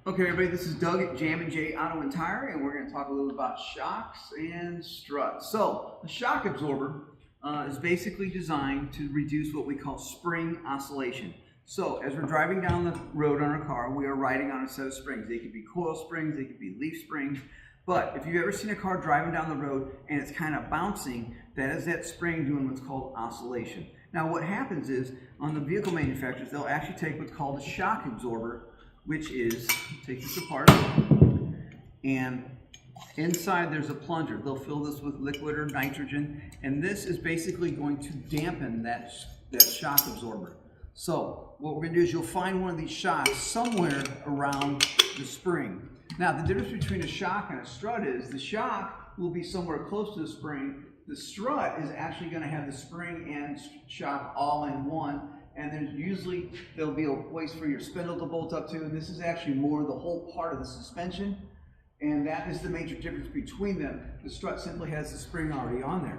Okay, everybody, this is Doug at Jammin J Auto Tire, and we're going to talk a little about shocks and struts. So, the shock absorber is basically designed to reduce what we call spring oscillation. So, as we're driving down the road on our car, we are riding on a set of springs. They could be coil springs, they could be leaf springs, but if you've ever seen a car driving down the road and it's kind of bouncing, that is that spring doing what's called oscillation. Now, what happens is, on the vehicle manufacturers, they'll actually take what's called a shock absorber, which is, take this apart, and inside there's a plunger. They'll fill this with liquid or nitrogen, and this is basically going to dampen that shock absorber. So what we're going to do is you'll find one of these shocks somewhere around the spring. Now, the difference between a shock and a strut is the shock will be somewhere close to the spring. The strut is actually going to have the spring and shock all in one. And then there'll be a place for your spindle to bolt up to, and this is actually more the whole part of the suspension, and that is the major difference between them. The strut simply has the spring already on there.